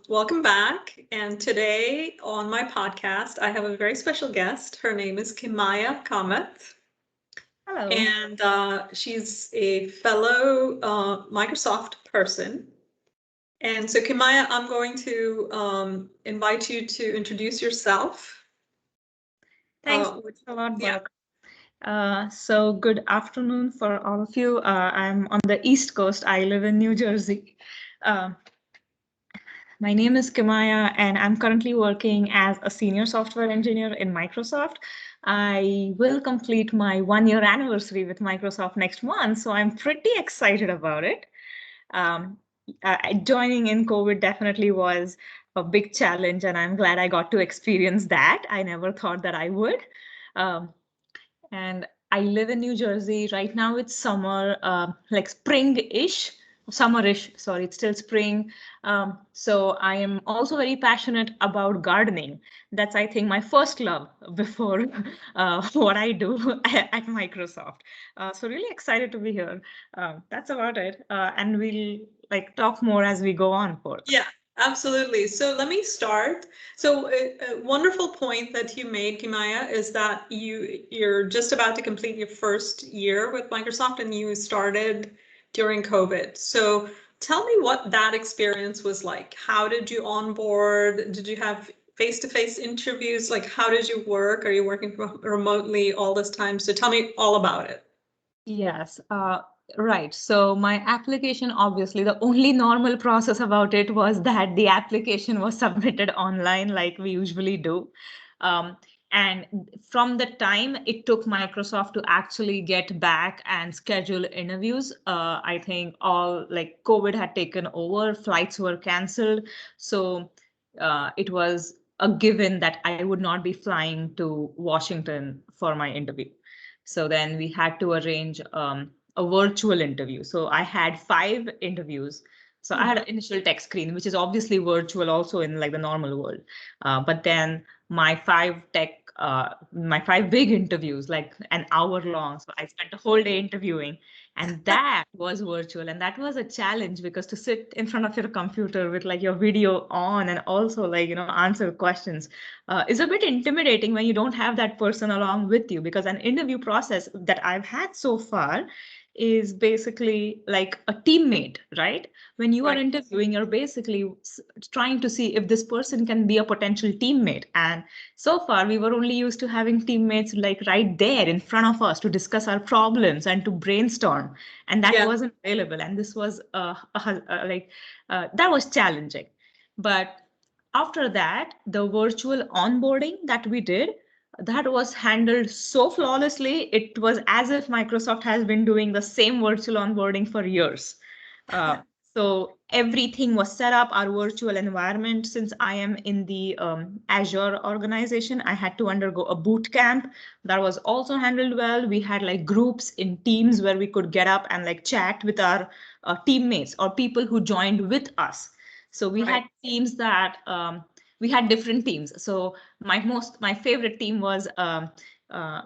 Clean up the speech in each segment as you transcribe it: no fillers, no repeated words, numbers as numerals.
Welcome back. And today on my podcast, I have a very special guest. Her name is Kimaya Kamat. Hello. And she's a fellow Microsoft person. And so, Kimaya, I'm going to invite you to introduce yourself. Thanks a lot, Bark. So good afternoon for all of you. I'm on the East Coast. I live in New Jersey. My name is Kimaya, and I'm currently working as a senior software engineer in Microsoft. I will complete my 1 year anniversary with Microsoft next month, so I'm pretty excited about it. Joining in COVID definitely was a big challenge, and I'm glad I got to experience that. I never thought that I would. And I live in New Jersey. Right now it's summer, like spring-ish, summer-ish, sorry, it's still spring. So I am also very passionate about gardening. That's, I think, my first love before what I do at Microsoft. So really excited to be here. That's about it. And we'll talk more as we go on forth. Yeah. Absolutely. So let me start. So a wonderful point that you made, Kimaya, is that you're just about to complete your first year with Microsoft and you started during COVID. So tell me what that experience was like. How did you onboard? Did you have face-to-face interviews? Like, how did you work? Are you working remotely all this time? So tell me all about it. Yes. Right. So my application, obviously, the only normal process about it was that the application was submitted online like we usually do. And from the time it took Microsoft to actually get back and schedule interviews, I think all like COVID had taken over, flights were canceled. So it was a given that I would not be flying to Washington for my interview. So then we had to arrange a virtual interview. So I had 5 interviews. So I had an initial tech screen, which is obviously virtual also in like the normal world. But then my five big interviews, like an hour long. So I spent a whole day interviewing, and that was virtual. And that was a challenge because to sit in front of your computer with like your video on and also answer questions is a bit intimidating when you don't have that person along with you, because an interview process that I've had so far is basically like a teammate, right? When you are Right. interviewing, you're basically trying to see if this person can be a potential teammate. And so far, we were only used to having teammates like right there in front of us to discuss our problems and to brainstorm. And that wasn't available. And this was that was challenging. But after that, the virtual onboarding that we did, that was handled so flawlessly. It was as if Microsoft has been doing the same virtual onboarding for years. Uh, so everything was set up, our virtual environment. Since I am in the Azure organization, I had to undergo a boot camp. That was also handled well. We had like groups in teams where we could get up and like chat with our teammates or people who joined with us. So we had teams that we had different teams. So my favorite team was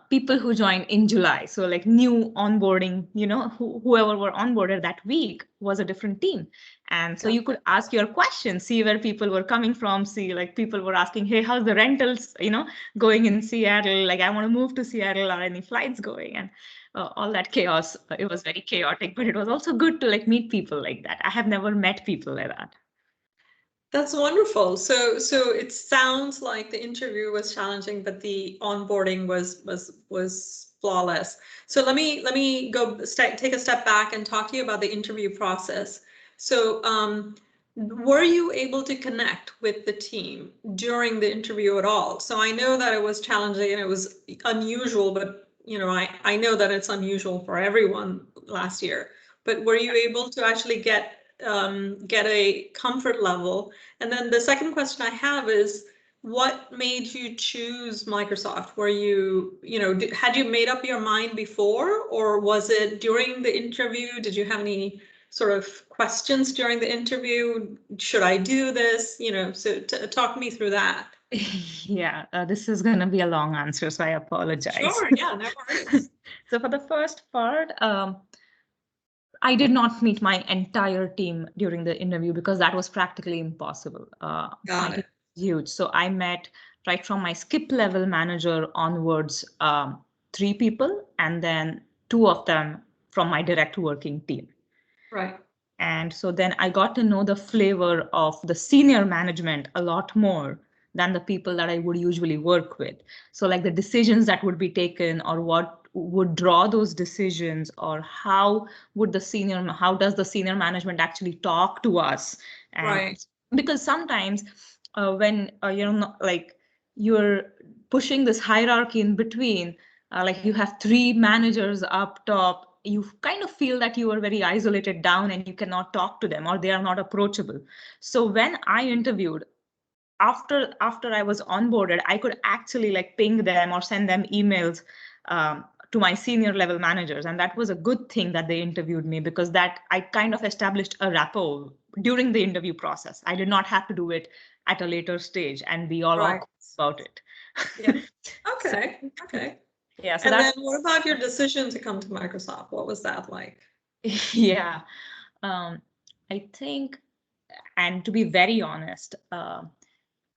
people who joined in July. So like new onboarding, whoever were onboarded that week was a different team. And so you could ask your questions, see where people were coming from, see like people were asking, hey, how's the rentals, going in Seattle? Like I want to move to Seattle, are any flights going? And all that chaos. It was very chaotic, but it was also good to like meet people like that. I have never met people like that. That's wonderful. So it sounds like the interview was challenging, but the onboarding was flawless. So let me go take a step back and talk to you about the interview process. So were you able to connect with the team during the interview at all? So I know that it was challenging and it was unusual, but I know that it's unusual for everyone last year. But were you able to actually get a comfort level? And then the second question I have is, what made you choose Microsoft? Were you, had you made up your mind before, or was it during the interview? Did you have any sort of questions during the interview? Should I do this? So talk me through that. Yeah, this is going to be a long answer, so I apologize. Sure, yeah, no worries. So for the first part, I did not meet my entire team during the interview because that was practically impossible. My Got team it. was huge. So I met right from my skip level manager onwards, 3 people, and then 2 of them from my direct working team. Right. And so then I got to know the flavor of the senior management a lot more than the people that I would usually work with. So, like the decisions that would be taken, or what would draw those decisions, or how does the senior management actually talk to us? And Right. because sometimes when you're not like you're pushing this hierarchy in between, like you have 3 managers up top, you kind of feel that you are very isolated down and you cannot talk to them or they are not approachable. So when I interviewed, after I was onboarded, I could actually like ping them or send them emails to my senior level managers, and that was a good thing that they interviewed me, because that I kind of established a rapport during the interview process. I did not have to do it at a later stage and be all Right. awkward about it. Yeah. So, Okay. Okay. yeah, so And that then what about your decision to come to Microsoft? What was that like? yeah, um, I think, and to be very honest,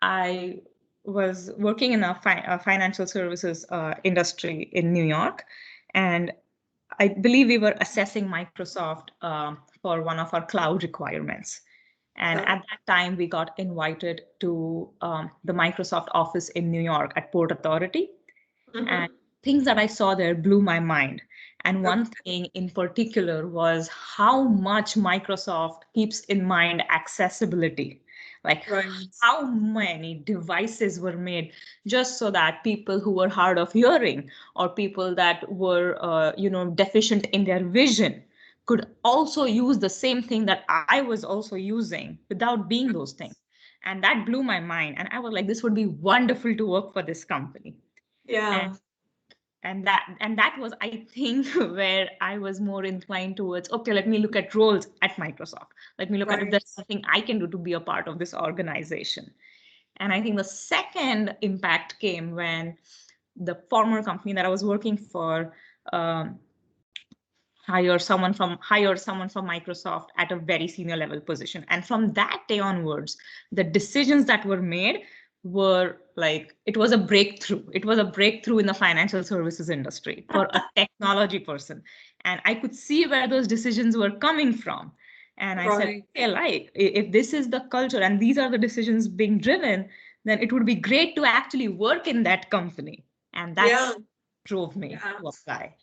I was working in a financial services industry in New York, and I believe we were assessing Microsoft for one of our cloud requirements. And Okay. at that time, we got invited to the Microsoft office in New York at Port Authority. And Mm-hmm. things that I saw there blew my mind. And one Okay. thing in particular was how much Microsoft keeps in mind accessibility. Like Right. how many devices were made just so that people who were hard of hearing, or people that were, deficient in their vision, could also use the same thing that I was also using without being those things. And that blew my mind. And I was like, this would be wonderful to work for this company. And Yeah. that was, I think, where I was more inclined towards, okay, let me look at roles at Microsoft, let me look at if Right. there's something I can do to be a part of this organization. And I think the second impact came when the former company that I was working for um, hired someone from Microsoft at a very senior level position. And from that day onwards, the decisions that were made were like, it was a breakthrough. It was a breakthrough in the financial services industry for a technology person. And I could see where those decisions were coming from. And I said, Right. okay, like if this is the culture and these are the decisions being driven, then it would be great to actually work in that company. And Yeah. that's drove me Yeah. to apply.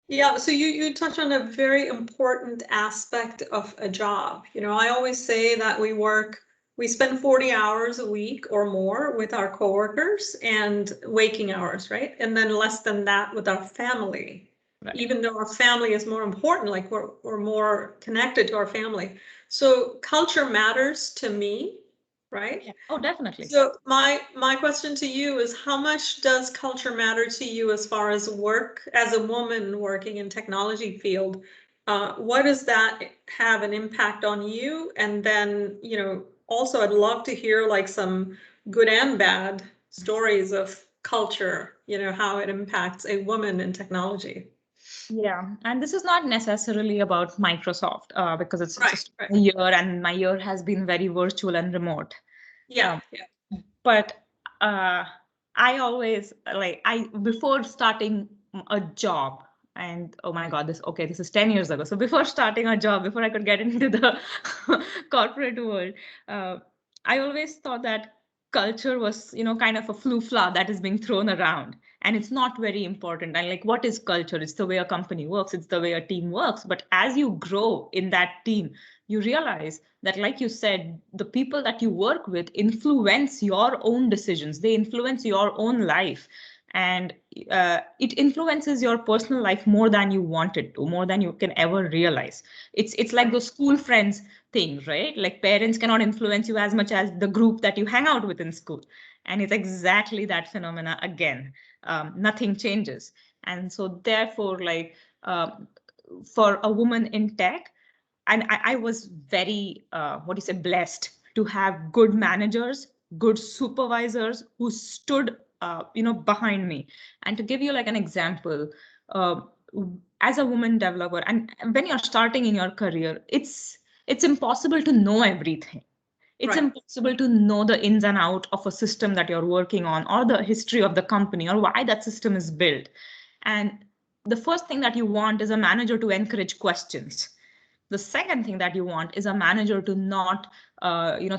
Yeah, so you touch on a very important aspect of a job. I always say that we spend 40 hours a week or more with our coworkers and waking hours, right? And then less than that with our family. Right. Even though our family is more important, like we're more connected to our family. So culture matters to me, right? Yeah. Oh, definitely. So my question to you is, how much does culture matter to you as far as work as a woman working in technology field? What does that have an impact on you? And then, also I'd love to hear like some good and bad stories of culture, how it impacts a woman in technology. Yeah, and this is not necessarily about Microsoft because it's Right, just right. a year, and my year has been very virtual and remote. Yeah, Um, yeah. but uh, I always like I before starting a job, and oh my God, this is 10 years ago. So before starting a job, before I could get into the corporate world, uh, I always thought that culture was, kind of a flu-fla that is being thrown around, and it's not very important. And like, what is culture? It's the way a company works, it's the way a team works. But as you grow in that team, you realize that, like you said, the people that you work with influence your own decisions, they influence your own life. And it influences your personal life more than you want it to, more than you can ever realize. It's like Right. those school friends thing, right? Like parents cannot influence you as much as the group that you hang out with in school. And it's exactly that phenomena again. Nothing changes. And so therefore, like for a woman in tech, and I was very what do you say, blessed to have good managers, good supervisors who stood behind me. And to give you like an example, as a woman developer, and when you're starting in your career, it's impossible to know everything. It's Right. impossible to know the ins and out of a system that you're working on, or the history of the company, or why that system is built. And the first thing that you want is a manager to encourage questions. The second thing that you want is a manager to not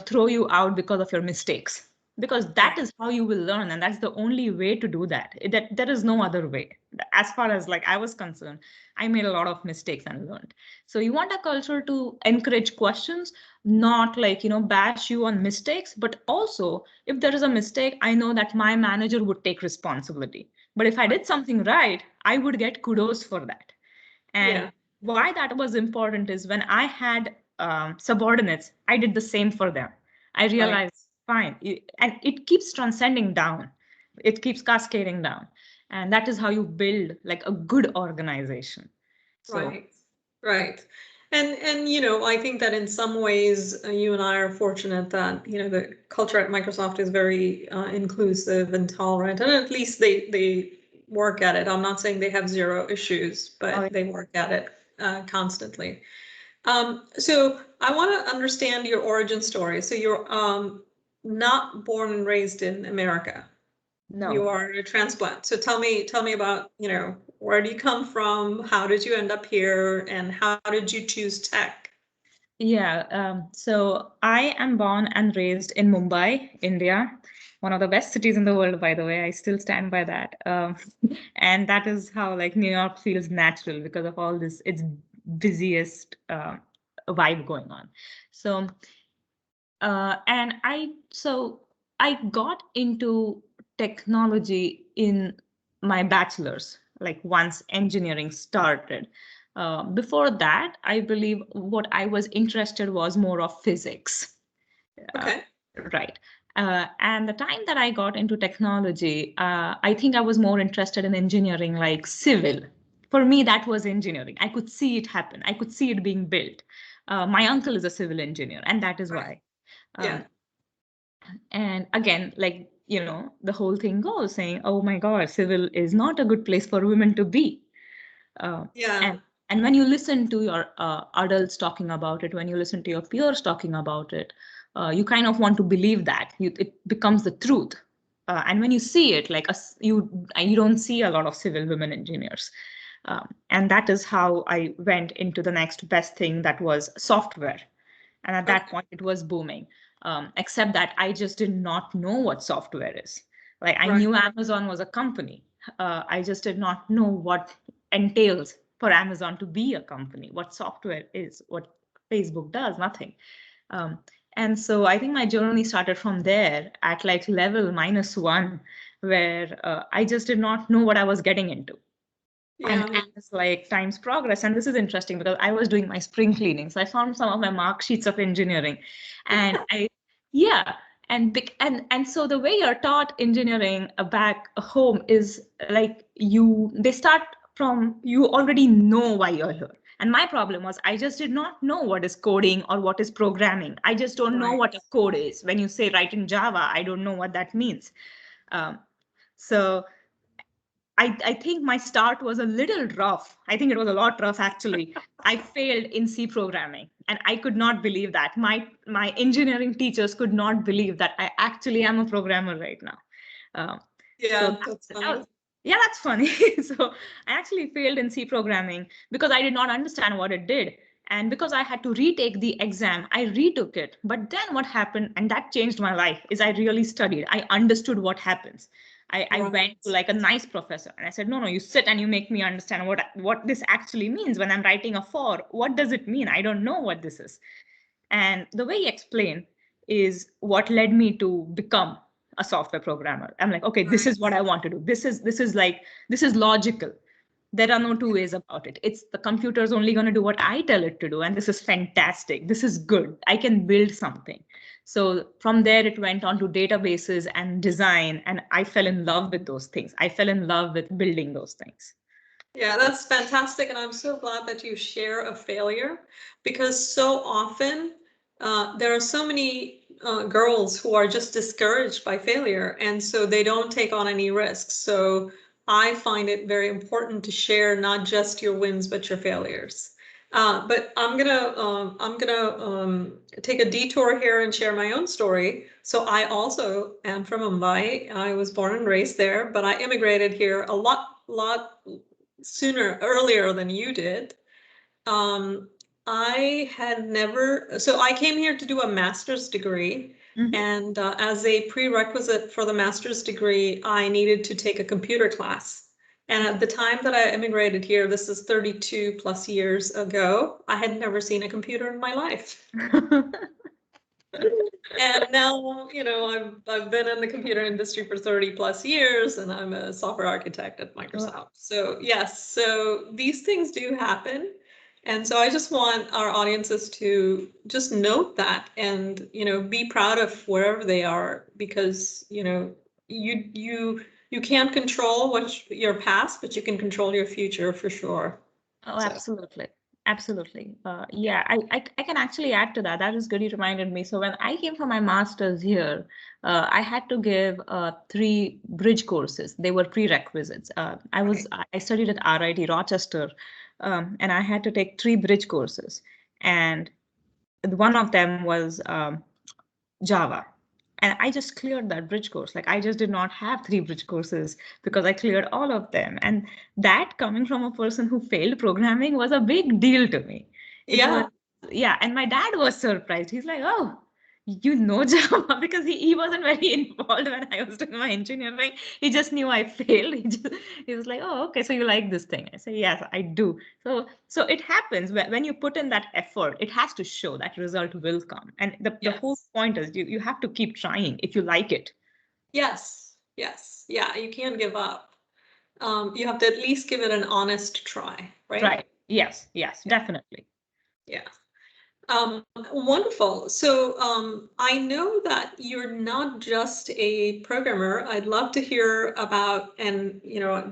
throw you out because of your mistakes, because that Right. is how you will learn, and that's the only way to do that. That there is no other way. As far as like I was concerned, I made a lot of mistakes and learned. So you want a culture to encourage questions, not like bash you on mistakes, but also if there is a mistake, I know that my manager would take responsibility. But if I Right. did something right, I would get kudos for that. And Yeah. why that was important is when I had subordinates, I did the same for them. I Right. realized, fine, and it keeps transcending down, it keeps cascading down. And that is how you build like a good organization. So, Right. Right. And I think that in some ways you and I are fortunate that the culture at Microsoft is very inclusive and tolerant, and at least they work at it. I'm not saying they have zero issues, oh, but they work at it constantly. So I want to understand your origin story. So you're not born and raised in America. You no. are a transplant. So tell me about, where do you come from? How did you end up here? And how did you choose tech? Yeah, so I am born and raised in Mumbai, India, one of the best cities in the world, by the way. I still stand by that. And that is how like New York feels natural because of all this, its busiest vibe going on. So, and I got into technology in my bachelor's, like once engineering started. Before that, I believe what I was interested was more of physics. Uh, Okay. right. And the time that I got into technology, I think I was more interested in engineering, like civil. For me, that was engineering. I could see it happen. I could see it being built. My uncle is a civil engineer, and that is Right. why. Yeah. Um, and again, like, the whole thing goes saying, oh my God, civil is not a good place for women to be. Uh, Yeah. and when you listen to your adults talking about it, when you listen to your peers talking about it, you kind of want to believe that it becomes the truth. And when you see it, like you don't see a lot of civil women engineers. And that is how I went into the next best thing, that was software. And at that Okay. point, it was booming. Except that I just did not know what software is. Like I Right. knew Amazon was a company. I just did not know what entails for Amazon to be a company, what software is, what Facebook does, nothing. Um, and so I think my journey started from there at like level -1, where I just did not know what I was getting into. And Yeah. as like times progress, and this is interesting because I was doing my spring cleaning, so I found some of my mark sheets of engineering, and yeah, and so the way you're taught engineering back home is like they start from, you already know why you're here. And my problem was I just did not know what is coding or what is programming. I just don't know Right. what a code is. When you say write in Java, I don't know what that means. Um, so I think my start was a little rough. I think it was a lot rough actually. I failed in C programming, and I could not believe that. My engineering teachers could not believe that I actually am a programmer right now. Um, so Yeah. That's funny. yeah, that's funny. So I actually failed in C programming because I did not understand what it did. And because I had to retake the exam, I retook it. But then what happened, and that changed my life, is I really studied. I understood what happens. I went to Right. like a nice professor and I said, no, no, you sit and you make me understand what this actually means when I'm writing a for. What does it mean? I don't know what this is. And the way he explained is what led me to become a software programmer. I'm like, okay, this Right. is what I want to do. This is logical. There are no two ways about it. It's the computer's only going to do what I tell it to do. And this is fantastic. This is good. I can build something. So from there, it went on to databases and design. And I fell in love with those things. I fell in love with building those things. Yeah, that's fantastic. And I'm so glad that you share a failure, because so often there are so many girls who are just discouraged by failure. And so they don't take on any risks. So I find it very important to share not just your wins, but your failures. But I'm gonna take a detour here and share my own story. So I also am from Mumbai. I was born and raised there, but I immigrated here a lot sooner, earlier than you did. Um, I had never, so I came here to do a master's degree. Mhm. And as a prerequisite for the master's degree, I needed to take a computer class. And at the time that I immigrated here, this is 32 plus years ago, I had never seen a computer in my life. And now, I've been in the computer industry for 30 plus years, and I'm a software architect at Microsoft. So yes, so these things do happen. And so I just want our audiences to just note that and, be proud of wherever they are, because, you can't control your past, but you can control your future for sure. Oh, So absolutely. Absolutely. Yeah, I can actually add to that. That is good. You reminded me. So when I came for my master's here, I had to give three bridge courses. They were prerequisites. I studied at RIT Rochester, and I had to take three bridge courses, and one of them was Java. And I just cleared that bridge course. Like I just did not have three bridge courses because I cleared all of them. And that coming from a person who failed programming was a big deal to me. It was, yeah. yeah. And my dad was surprised. He's like, oh, you know Java because he wasn't very involved when I was doing my engineering. He just knew I failed. He was like, oh, okay, so you like this thing. I say, yes, I do. So it happens when you put in that effort, it has to show that result will come. And the whole Yes. point is you have to keep trying if you like it. Yes. Yes. Yeah, you can't give up. You have to at least give it an honest try, right? Right. Yes, definitely. Yeah. Wonderful. So I know that you're not just a programmer. I'd love to hear about, and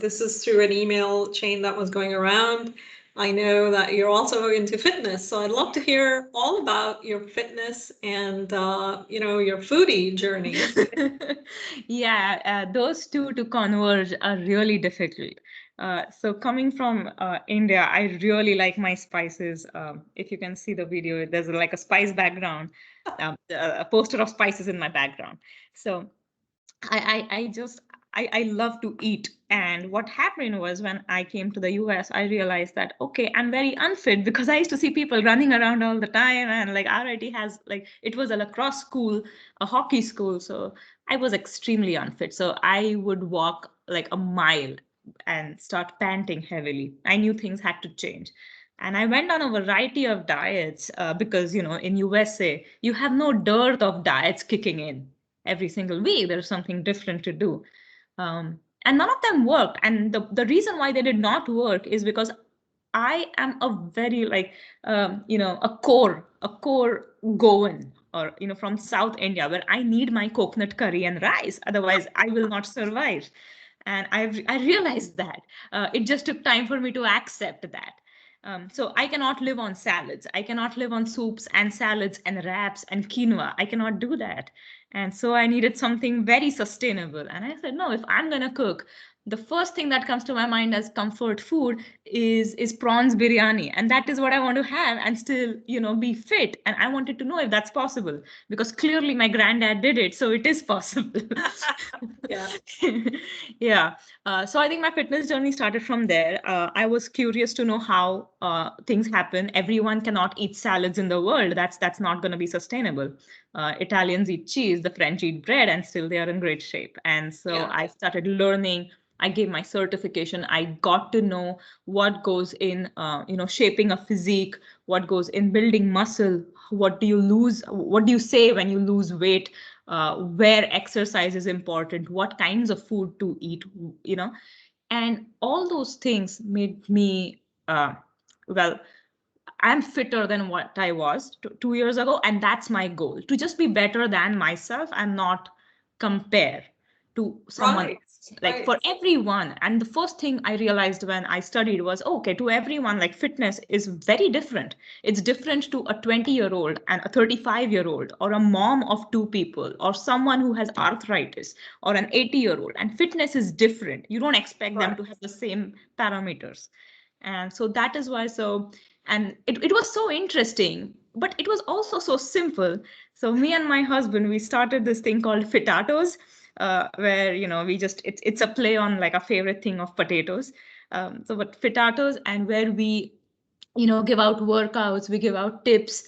this is through an email chain that was going around. I know that you're also into fitness, so I'd love to hear all about your fitness and your foodie journey. Yeah, those two to converge are really difficult. So coming from India, I really like my spices. If you can see the video, there's like a spice background, a poster of spices in my background. So I just I love to eat. And what happened was when I came to the US, I realized that okay, I'm very unfit because I used to see people running around all the time, and like RIT has like it was a lacrosse school, a hockey school, so I was extremely unfit. So I would walk like a mile and start panting heavily. I knew things had to change. And I went on a variety of diets because, in USA, you have no dearth of diets kicking in every single week. There's something different to do. And none of them worked. And the reason why they did not work is because I am a very like, a core Goan or, from South India where I need my coconut curry and rice. Otherwise, I will not survive. And I realized that it just took time for me to accept that. So I cannot live on salads. I cannot live on soups and salads and wraps and quinoa. I cannot do that. And so I needed something very sustainable. And I said, no, if I'm going to cook, the first thing that comes to my mind as comfort food is prawns biryani. And that is what I want to have and still, be fit. And I wanted to know if that's possible because clearly my granddad did it. So it is possible. Yeah. Yeah. So I think my fitness journey started from there. I was curious to know how things happen. Everyone cannot eat salads in the world. That's not going to be sustainable. Italians eat cheese, the French eat bread, and still they are in great shape. And so Yeah. I started learning. I gave my certification. I got to know what goes in, shaping a physique, what goes in building muscle. What do you lose? What do you say when you lose weight? Where exercise is important, what kinds of food to eat, and all those things made me, well, I'm fitter than what I was 2 years ago. And that's my goal, to just be better than myself and not compare to someone Right. like for everyone. And the first thing I realized when I studied was, okay, to everyone, like fitness is very different. It's different to a 20-year-old and a 35-year-old, or a mom of two people, or someone who has arthritis, or an 80-year-old. And fitness is different. You don't expect them to have the same parameters. And so that is why. So, and it was so interesting, but it was also so simple. So me and my husband, we started this thing called Fitatos, where we just it's a play on like a favorite thing of potatoes. So but Fitatos, and where we give out workouts, we give out tips.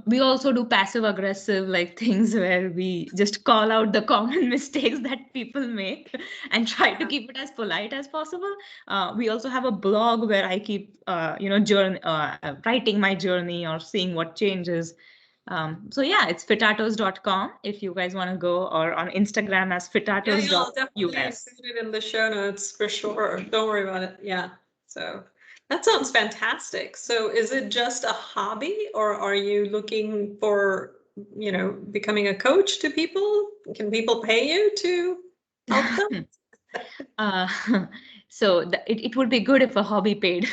We also do passive aggressive like things where we just call out the common mistakes that people make and try to keep it as polite as possible. We also have a blog where I keep writing my journey or seeing what changes. So yeah, it's fitatos.com if you guys want to go, or on Instagram as Yeah, I'll definitely fitatos.us. include it in the show notes for sure. Don't worry about it. Yeah. So that sounds fantastic. So is it just a hobby, or are you looking for, becoming a coach to people? Can people pay you to help them? uh, so it would be good if a hobby paid.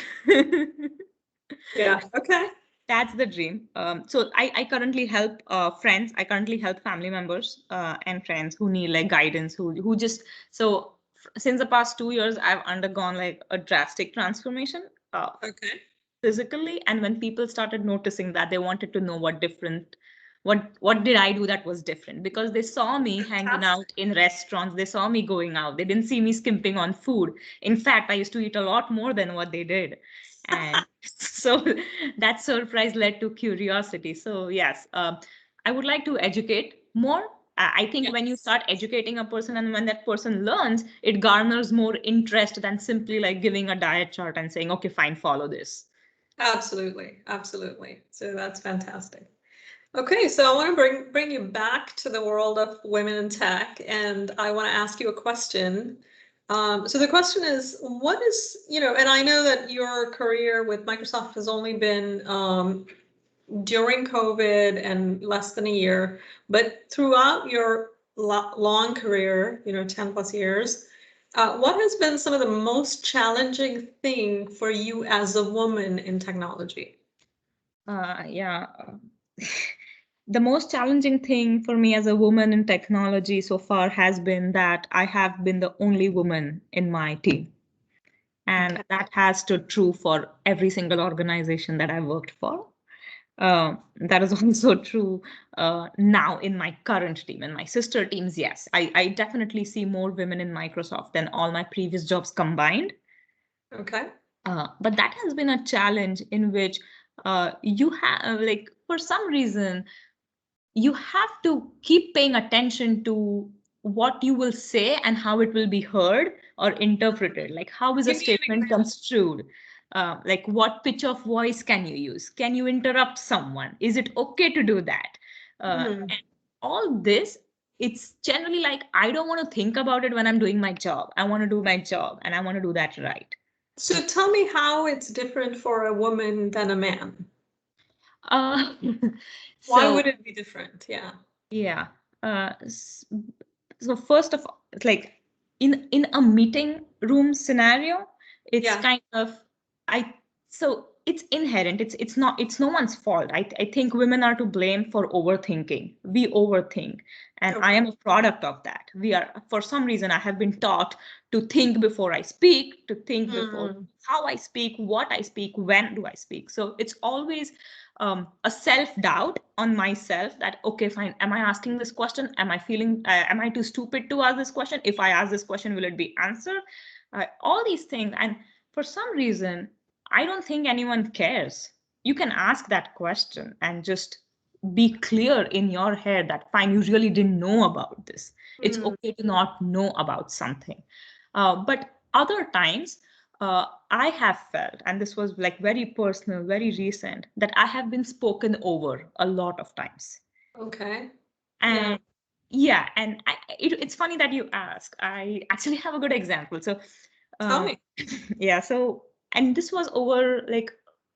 Yeah. Okay. That's the dream. So I currently help friends. I currently help family members and friends who need like guidance, who just so since the past 2 years, I've undergone like a drastic transformation Okay. physically. And when people started noticing that, they wanted to know what did I do that was different, because they saw me hanging Fantastic. out in restaurants, they saw me going out, they didn't see me skimping on food. In fact, I used to eat a lot more than what they did. And so that surprise led to curiosity. So yes, I would like to educate more. I think when you Yes. start educating a person, and when that person learns, it garners more interest than simply like giving a diet chart and saying, okay, fine, follow this. Absolutely. Absolutely. So that's fantastic. Okay, so I want to bring you back to the world of women in tech, and I want to ask you a question. So the question is, what is, and I know that your career with Microsoft has only been during COVID and less than a year, but throughout your long career, 10 plus years, what has been some of the most challenging thing for you as a woman in technology? Yeah. The most challenging thing for me as a woman in technology so far has been that I have been the only woman in my team. And Okay. that has stood true for every single organization that I've worked for. That is also true now in my current team. In my sister teams, yes, I definitely see more women in Microsoft than all my previous jobs combined. Okay. But that has been a challenge in which you have, like, for some reason, you have to keep paying attention to what you will say and how it will be heard or interpreted. Like, how is a Give me an statement example. construed? Like, what pitch of voice can you use? Can you interrupt someone? Is it okay to do that? Hmm. And all this, it's generally like, I don't want to think about it when I'm doing my job. I want to do my job and I want to do that right. So tell me how it's different for a woman than a man. Uh, Why so would it be different? Yeah. yeah. Uh, s- so first of all, it's like in a meeting room scenario, it's Yeah. kind of I so it's inherent. It's no one's fault. I think women are to blame for overthinking. We overthink. And I Okay. am a product of that. We are, for some reason, I have been taught to think before I speak, to think before Hmm. how I speak, what I speak, when do I speak. So it's always a self-doubt on myself that, okay, fine, am I asking this question? Am I too stupid to ask this question? If I ask this question, will it be answered? All these things. And for some reason, I don't think anyone cares. You can ask that question and just be clear in your head that, fine, you really didn't know about this. It's Hmm. okay to not know about something. But other times, I have felt, and this was like very personal, very recent, that I have been spoken over a lot of times. Okay. Yeah. And yeah, and it's funny that you ask. I actually have a good example. So, Tell uh, me. yeah, so, and this was over like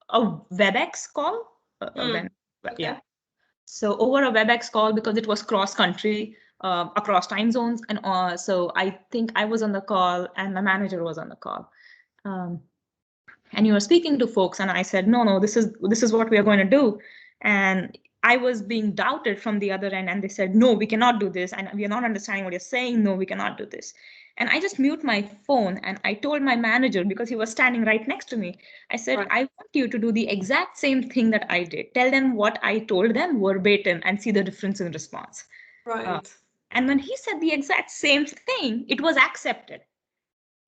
a WebEx call. Hmm. Yeah. Okay. So over a WebEx call, because it was cross country, across time zones. And so I think I was on the call and my manager was on the call. Um, and you were speaking to folks, and I said, no, this is what we are going to do. And I was being doubted from the other end, and they said, no, we cannot do this, and we are not understanding what you're saying. No, we cannot do this. And I just mute my phone and I told my manager, because he was standing right next to me, I said, Right. I want you to do the exact same thing that I did. Tell them what I told them verbatim and see the difference in response. Uh, Right. and when he said the exact same thing, it was accepted.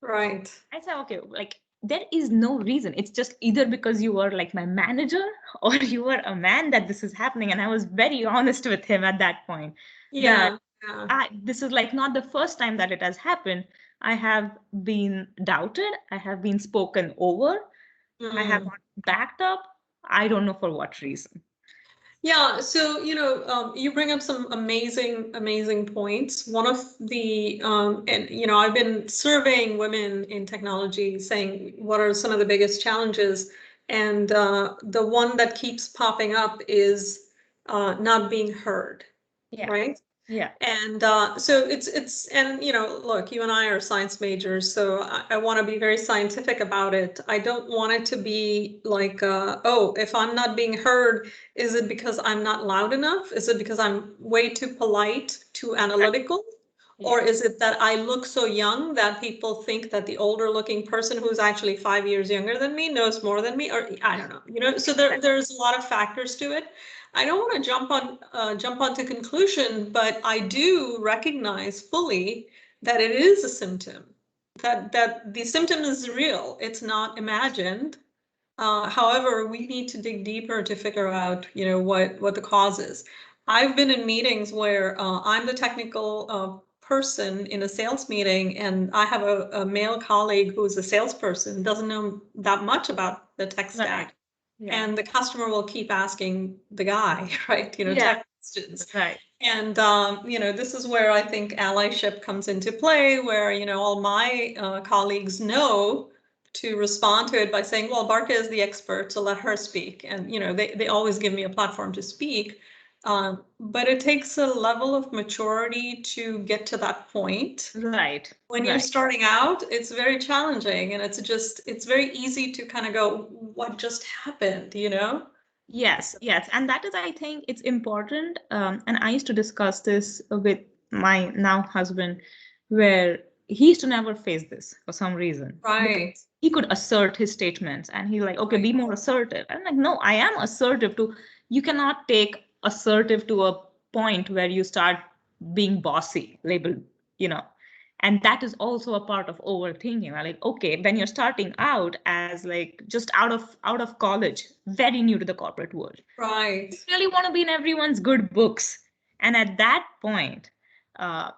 Right. I said, okay, like there is no reason. It's just either because you are like my manager or you are a man that this is happening. And I was very honest with him at that point that Yeah. Yeah. this is like not the first time that it has happened. I have been doubted. I have been spoken over. I have Mm. not backed up. I don't know for what reason. Yeah, so you bring up some amazing points. One of the and I've been surveying women in technology, saying what are some of the biggest challenges, and the one that keeps popping up is not being heard, Yeah. right? Yeah. And so it's and look, you and I are science majors, so I want to be very scientific about it. I don't want it to be like, oh, if I'm not being heard, is it because I'm not loud enough? Is it because I'm way too polite, too analytical? Or Yeah. is it that I look so young that people think that the older looking person who's actually 5 years younger than me knows more than me? Or I don't know, so there's a lot of factors to it. I don't want to jump onto conclusion, but I do recognize fully that it is a symptom. That the symptom is real. It's not imagined. However, we need to dig deeper to figure out, what the cause is. I've been in meetings where I'm the technical person in a sales meeting, and I have a male colleague who's a salesperson, doesn't know that much about the tech Right. stack, Yeah. and the customer will keep asking the guy, right? Yeah. Tech questions. Right. And this is where I think allyship comes into play, where all my colleagues know to respond to it by saying, "Well, Barca is the expert, so let her speak." And they always give me a platform to speak, but it takes a level of maturity to get to that point. Right. When you're Right. starting out, it's very challenging, and it's very easy to kind of go, "What just happened?" Yes, yes. And that is, I think it's important. And I used to discuss this with my now husband, where he used to never face this for some reason. Because Right. he could assert his statements and he's like, okay, Right. be more assertive. I'm like, no, I am assertive to, you cannot take assertive to a point where you start being bossy, labeled, you know and that is also a part of overthinking. Like, okay, when you're starting out as like just out of college, very new to the corporate world, Right. you really want to be in everyone's good books. And at that point, uh,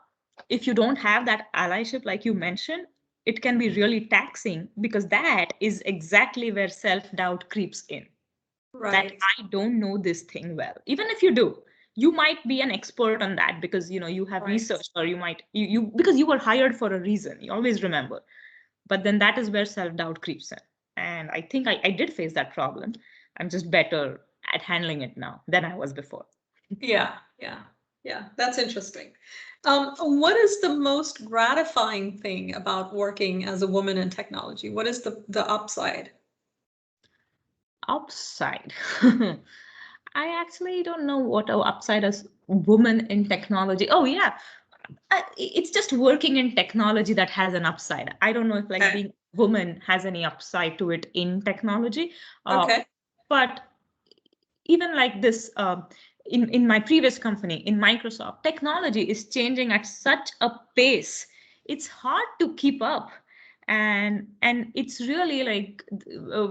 if you don't have that allyship like you mentioned, it can be really taxing, because that is exactly where self-doubt creeps in, that Right. I don't know this thing well. Even if you do, you might be an expert on that because you have Right. research, or you might you because you were hired for a reason. You always remember. But then that is where self-doubt creeps in. And I think I did face that problem. I'm just better at handling it now than I was before. Yeah. Yeah. Yeah. That's interesting. What is the most gratifying thing about working as a woman in technology? What is the upside? Upside. I actually don't know what our upside as woman in technology. Oh yeah, it's just working in technology that has an upside. I don't know if like Okay. being woman has any upside to it in technology, Okay. but even like this, in my previous company in Microsoft, technology is changing at such a pace. It's hard to keep up. And it's really like,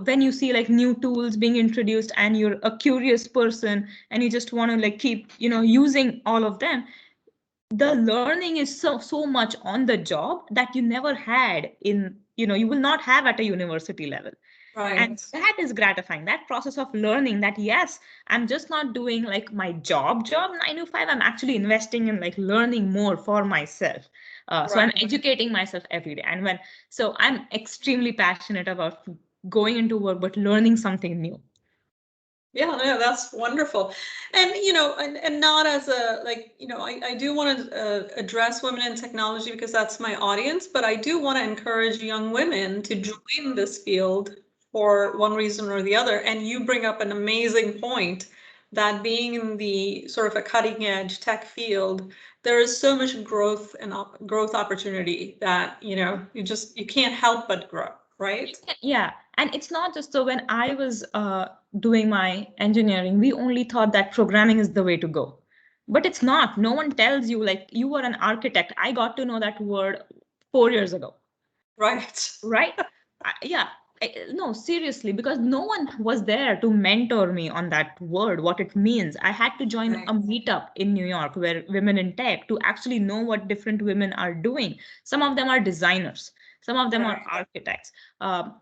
when you see like new tools being introduced and you're a curious person and you just want to like keep using all of them, the learning is so much on the job that you never had in you will not have at a university level. And Right. that is gratifying, that process of learning, that yes, I'm just not doing like my job 9 to 5. I'm actually investing in like learning more for myself. So I'm Right. educating myself every day, and so I'm extremely passionate about going into work but learning something new. Yeah, no, that's wonderful. And, and not as a, like, I do want to address women in technology because that's my audience, but I do want to encourage young women to join this field for one reason or the other. And you bring up an amazing point that being in the sort of a cutting edge tech field, there is so much growth and growth opportunity that, you can't help but grow, right? Yeah, and it's not just so when I was doing my engineering, we only thought that programming is the way to go. But it's not. No one tells you, like, you were an architect. I got to know that word 4 years ago, Right. right? Yeah. No, seriously, because no one was there to mentor me on that word, what it means. I had to join Right. a meetup in New York where women in tech to actually know what different women are doing. Some of them are designers, some of them are Right. architects,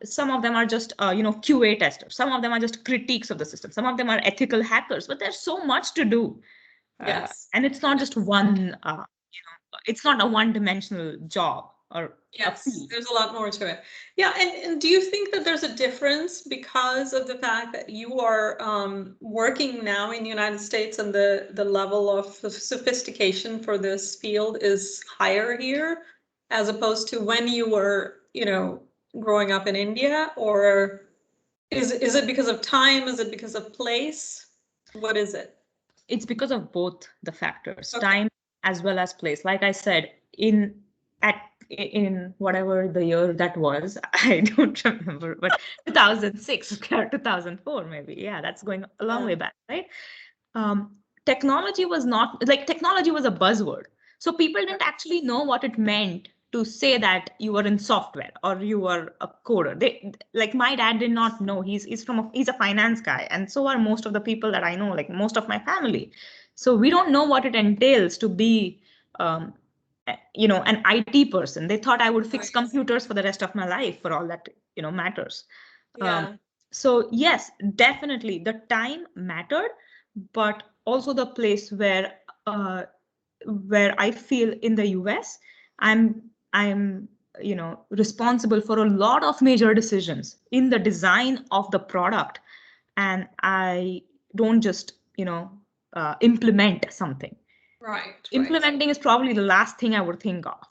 some of them are just QA testers, some of them are just critiques of the system, some of them are ethical hackers. But there's so much to do, Yes. and it's not just one. It's not a one-dimensional job or a Yes, field. there's a lot more to it. Yeah, and do you think that there's a difference because of the fact that you are working now in the United States and the level of sophistication for this field is higher here as opposed to when you were, growing up in India? Or is it because of time? Is it because of place? What is it? It's because of both the factors, Okay. time as well as place. Like I said, at in whatever the year that was, I don't remember, but 2006 or 2004 maybe. Yeah, that's going a long Yeah. way back, right? um, Technology was not like technology was a buzzword. So people didn't actually know what it meant to say that you were in software or you were a coder. They, like, my dad did not know. He's a finance guy, and so are most of the people that I know, like most of my family. So we don't know what it entails to be um, an IT person. They thought I would fix Right. computers for the rest of my life, for all that matters. um, Yeah. so yes, definitely the time mattered, but also the place uh, where I feel in the US, I'm responsible for a lot of major decisions in the design of the product, and I don't just implement something. Right. Right. Implementing is probably the last thing I would think of,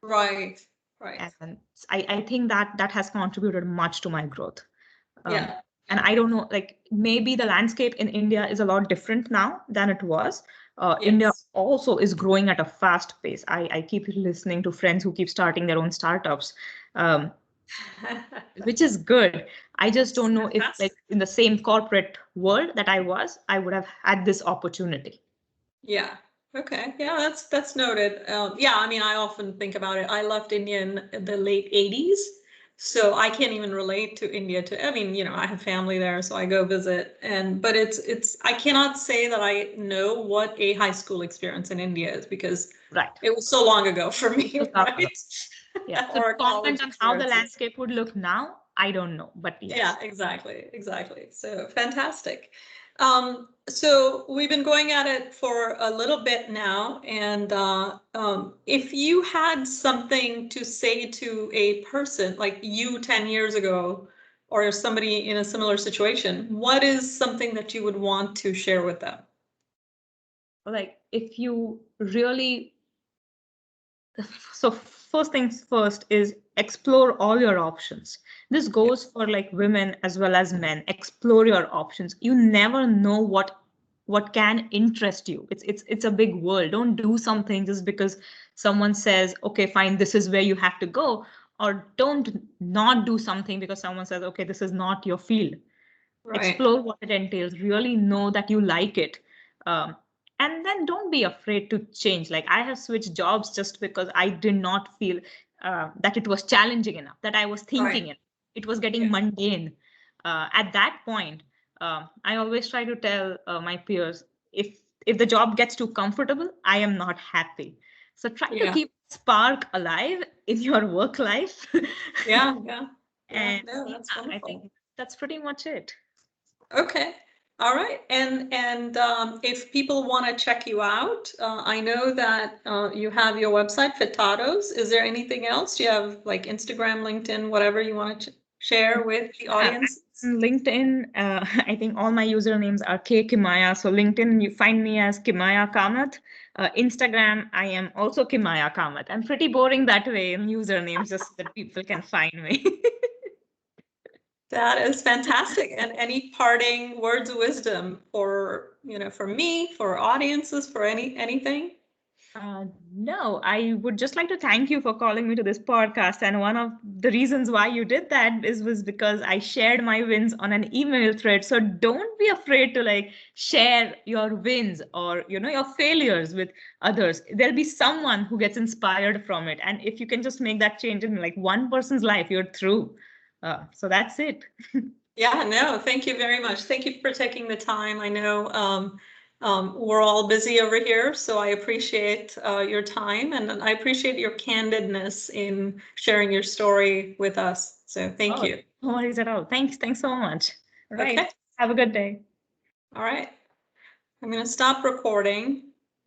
Right. Right. and I think that has contributed much to my growth. Um, Yeah. and I don't know, like, maybe the landscape in India is a lot different now than it was. India Yes. also is growing at a fast pace. I keep listening to friends who keep starting their own startups, um, which is good. I just don't know if, like, Fantastic. in the same corporate world that I was, I would have had this opportunity. Yeah. Okay. Yeah, that's noted. Yeah, I mean, I often think about it. I left India in the late 80s, so I can't even relate to India I mean, I have family there, so I go visit. But I cannot say that I know what a high school experience in India is because Right. it was so long ago for me, So long ago. right? Yeah. So to Or college comment on how the experiences. landscape would look now, I don't know, but Yeah, yes. exactly, exactly. So fantastic. So we've been going at it for a little bit now, and if you had something to say to a person like you 10 years ago, or somebody in a similar situation, what is something that you would want to share with them? Like, if you really, so first things first is explore all your options. This Yeah, goes for, like, women as well as men. Explore your options. You never know what can interest you. It's a big world. Don't do something just because someone says, okay, fine, this is where you have to go, or don't not do something because someone says, okay, this is not your field. right, Explore what it entails, really know that you like it, um, and then don't be afraid to change. Like, I have switched jobs just because I did not feel that it was challenging enough, that I was right. thinking it was getting Yeah, mundane. At that point, I always try to tell my peers, if the job gets too comfortable, I am not happy. So try to yeah, keep spark alive in your work life. yeah, yeah, yeah. And No, yeah, that's I think wonderful. that's pretty much it. Okay. All right. And if people want to check you out, I know that you have your website, Fitados. Is there anything else? Do you have like Instagram, LinkedIn, whatever you want to share with the Yeah, audience? LinkedIn, I think all my usernames are Kimaya. So LinkedIn, you find me as Kimaya Kamat. Instagram, I am also Kimaya Kamat. I'm pretty boring that way in usernames, just so that people can find me. That is fantastic. And any parting words of wisdom for, for me, for audiences, for anything? No, I would just like to thank you for calling me to this podcast. And one of the reasons why you did that was because I shared my wins on an email thread. So don't be afraid to like share your wins or your failures with others. There'll be someone who gets inspired from it. And if you can just make that change in like one person's life, you're through. So that's it. Yeah, no, thank you very much. Thank you for taking the time. I know we're all busy over here, so I appreciate your time, and I appreciate your candidness in sharing your story with us. So thank Oh, you. no worries at all. Thanks. Thanks so much. All right. Okay. Have a good day. All right. I'm going to stop recording.